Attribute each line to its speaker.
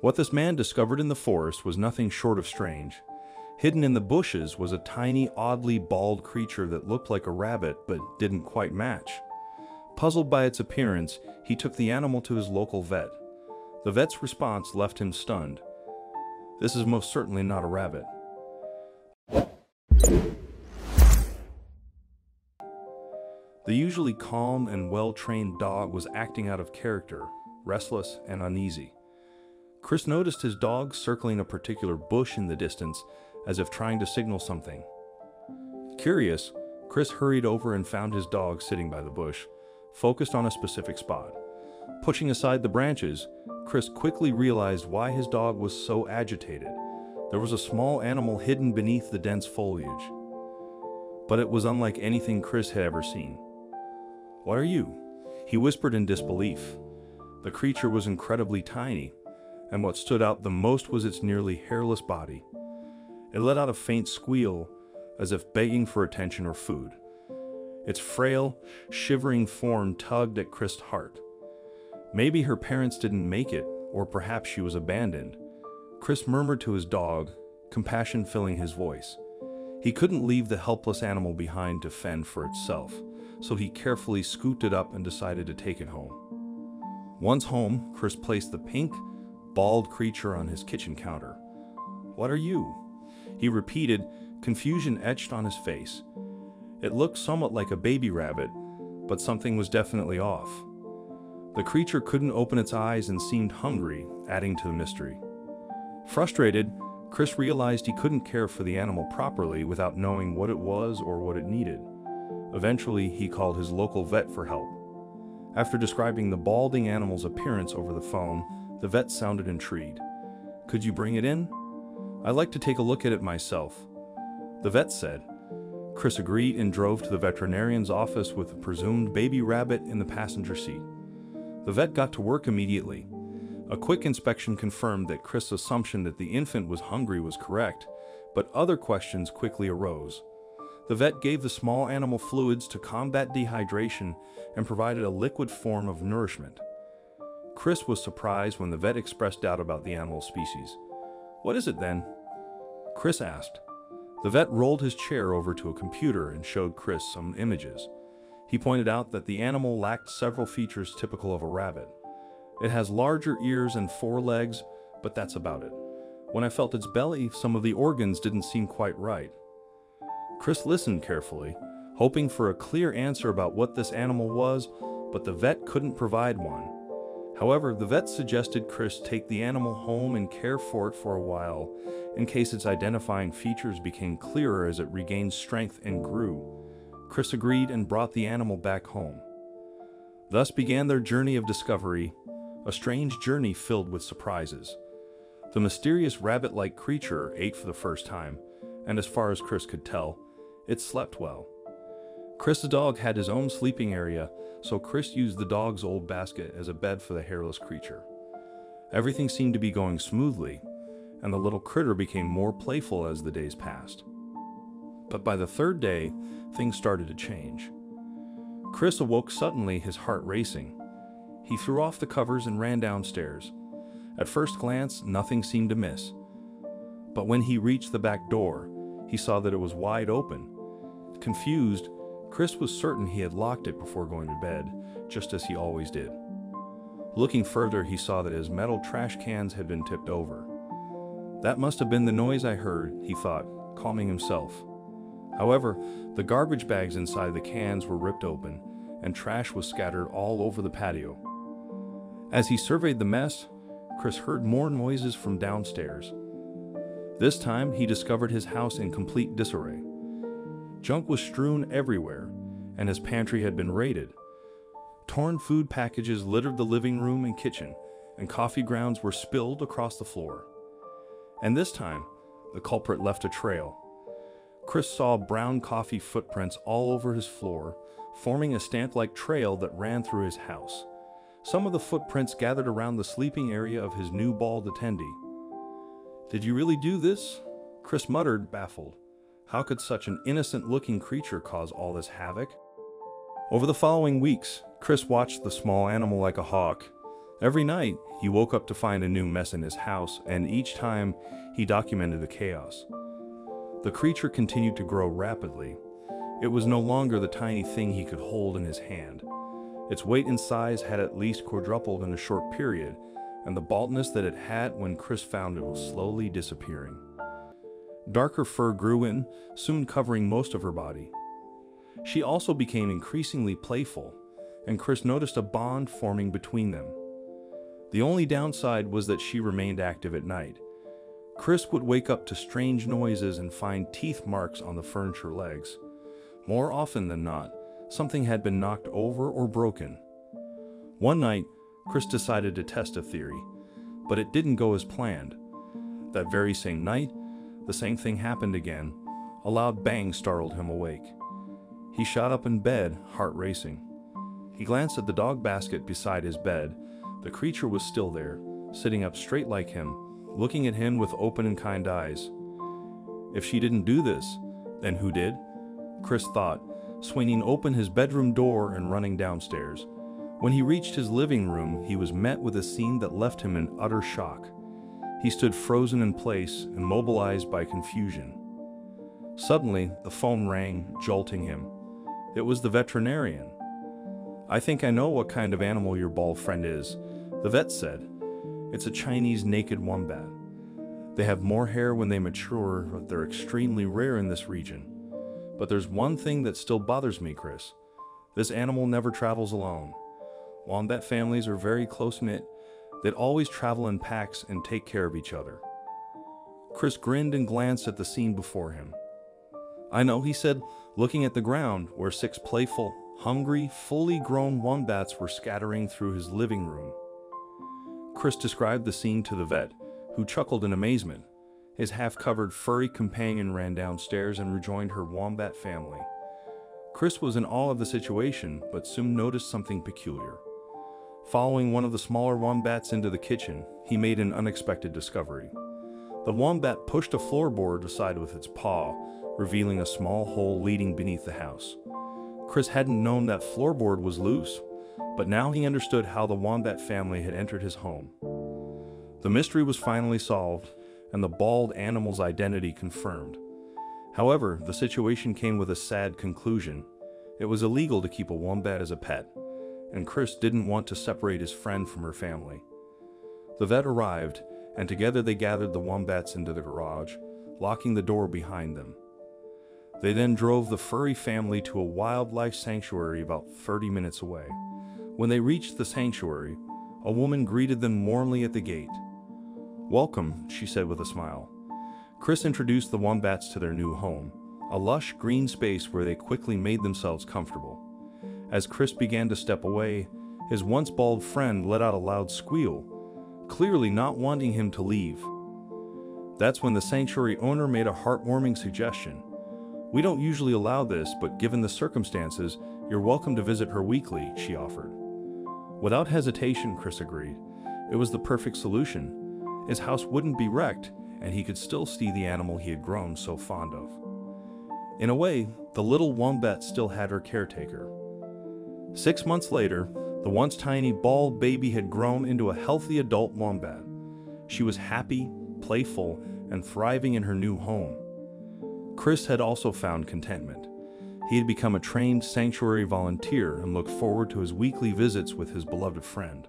Speaker 1: What this man discovered in the forest was nothing short of strange. Hidden in the bushes was a tiny, oddly bald creature that looked like a rabbit but didn't quite match. Puzzled by its appearance, he took the animal to his local vet. The vet's response left him stunned. "This is most certainly not a rabbit." The usually calm and well-trained dog was acting out of character, restless and uneasy. Chris noticed his dog circling a particular bush in the distance, as if trying to signal something. Curious, Chris hurried over and found his dog sitting by the bush, focused on a specific spot. Pushing aside the branches, Chris quickly realized why his dog was so agitated. There was a small animal hidden beneath the dense foliage. But it was unlike anything Chris had ever seen. "What are you?" he whispered in disbelief. The creature was incredibly tiny, and what stood out the most was its nearly hairless body. It let out a faint squeal, as if begging for attention or food. Its frail, shivering form tugged at Chris' heart. Maybe her parents didn't make it, or perhaps she was abandoned. Chris murmured to his dog, compassion filling his voice. He couldn't leave the helpless animal behind to fend for itself, so he carefully scooped it up and decided to take it home. Once home, Chris placed the pink, bald creature on his kitchen counter. "What are you?" he repeated, confusion etched on his face. It looked somewhat like a baby rabbit, but something was definitely off. The creature couldn't open its eyes and seemed hungry, adding to the mystery. Frustrated, Chris realized he couldn't care for the animal properly without knowing what it was or what it needed. Eventually, he called his local vet for help. After describing the balding animal's appearance over the phone, the vet sounded intrigued. "Could you bring it in? I'd like to take a look at it myself," the vet said. Chris agreed and drove to the veterinarian's office with the presumed baby rabbit in the passenger seat. The vet got to work immediately. A quick inspection confirmed that Chris' assumption that the infant was hungry was correct, but other questions quickly arose. The vet gave the small animal fluids to combat dehydration and provided a liquid form of nourishment. Chris was surprised when the vet expressed doubt about the animal's species. "What is it then?" Chris asked. The vet rolled his chair over to a computer and showed Chris some images. He pointed out that the animal lacked several features typical of a rabbit. "It has larger ears and 4 legs, but that's about it. When I felt its belly, some of the organs didn't seem quite right." Chris listened carefully, hoping for a clear answer about what this animal was, but the vet couldn't provide one. However, the vet suggested Chris take the animal home and care for it for a while, in case its identifying features became clearer as it regained strength and grew. Chris agreed and brought the animal back home. Thus began their journey of discovery, a strange journey filled with surprises. The mysterious rabbit-like creature ate for the first time, and as far as Chris could tell, it slept well. Chris' dog had his own sleeping area, so Chris used the dog's old basket as a bed for the hairless creature. Everything seemed to be going smoothly, and the little critter became more playful as the days passed. But by the 3rd day, things started to change. Chris awoke suddenly, his heart racing. He threw off the covers and ran downstairs. At first glance, nothing seemed amiss. But when he reached the back door, he saw that it was wide open. Confused, Chris was certain he had locked it before going to bed, just as he always did. Looking further, he saw that his metal trash cans had been tipped over. "That must have been the noise I heard," he thought, calming himself. However, the garbage bags inside the cans were ripped open, and trash was scattered all over the patio. As he surveyed the mess, Chris heard more noises from downstairs. This time, he discovered his house in complete disarray. Junk was strewn everywhere, and his pantry had been raided. Torn food packages littered the living room and kitchen, and coffee grounds were spilled across the floor. And this time, the culprit left a trail. Chris saw brown coffee footprints all over his floor, forming a stamp-like trail that ran through his house. Some of the footprints gathered around the sleeping area of his new bald attendee. "Did you really do this?" Chris muttered, baffled. How could such an innocent-looking creature cause all this havoc? Over the following weeks, Chris watched the small animal like a hawk. Every night, he woke up to find a new mess in his house, and each time, he documented the chaos. The creature continued to grow rapidly. It was no longer the tiny thing he could hold in his hand. Its weight and size had at least quadrupled in a short period, and the baldness that it had when Chris found it was slowly disappearing. Darker fur grew in, soon covering most of her body. She also became increasingly playful, and Chris noticed a bond forming between them. The only downside was that she remained active at night. Chris would wake up to strange noises and find teeth marks on the furniture legs. More often than not, something had been knocked over or broken. One night, Chris decided to test a theory, but it didn't go as planned. That very same night, the same thing happened again. A loud bang startled him awake. He shot up in bed, heart racing. He glanced at the dog basket beside his bed. The creature was still there, sitting up straight like him, looking at him with open and kind eyes. If she didn't do this, then who did? Chris thought, swinging open his bedroom door and running downstairs. When he reached his living room, he was met with a scene that left him in utter shock. He stood frozen in place, immobilized by confusion. Suddenly, the phone rang, jolting him. It was the veterinarian. "I think I know what kind of animal your bald friend is," the vet said. "It's a Chinese naked wombat. They have more hair when they mature, but they're extremely rare in this region. But there's one thing that still bothers me, Chris. This animal never travels alone. Wombat families are very close-knit. They'd always travel in packs and take care of each other." Chris grinned and glanced at the scene before him. "I know," he said, looking at the ground where 6 playful, hungry, fully grown wombats were scattering through his living room. Chris described the scene to the vet, who chuckled in amazement. His half-covered furry companion ran downstairs and rejoined her wombat family. Chris was in awe of the situation, but soon noticed something peculiar. Following one of the smaller wombats into the kitchen, he made an unexpected discovery. The wombat pushed a floorboard aside with its paw, revealing a small hole leading beneath the house. Chris hadn't known that floorboard was loose, but now he understood how the wombat family had entered his home. The mystery was finally solved, and the bald animal's identity confirmed. However, the situation came with a sad conclusion. It was illegal to keep a wombat as a pet, and Chris didn't want to separate his friend from her family. The vet arrived, and together they gathered the wombats into the garage, locking the door behind them. They then drove the furry family to a wildlife sanctuary about 30 minutes away. When they reached the sanctuary, a woman greeted them warmly at the gate. "Welcome," she said with a smile. Chris introduced the wombats to their new home, a lush green space where they quickly made themselves comfortable. As Chris began to step away, his once bald friend let out a loud squeal, clearly not wanting him to leave. That's when the sanctuary owner made a heartwarming suggestion. "We don't usually allow this, but given the circumstances, you're welcome to visit her weekly," she offered. Without hesitation, Chris agreed. It was the perfect solution. His house wouldn't be wrecked, and he could still see the animal he had grown so fond of. In a way, the little wombat still had her caretaker. 6 months later, the once tiny bald baby had grown into a healthy adult wombat. She was happy, playful, and thriving in her new home. Chris had also found contentment. He had become a trained sanctuary volunteer and looked forward to his weekly visits with his beloved friend.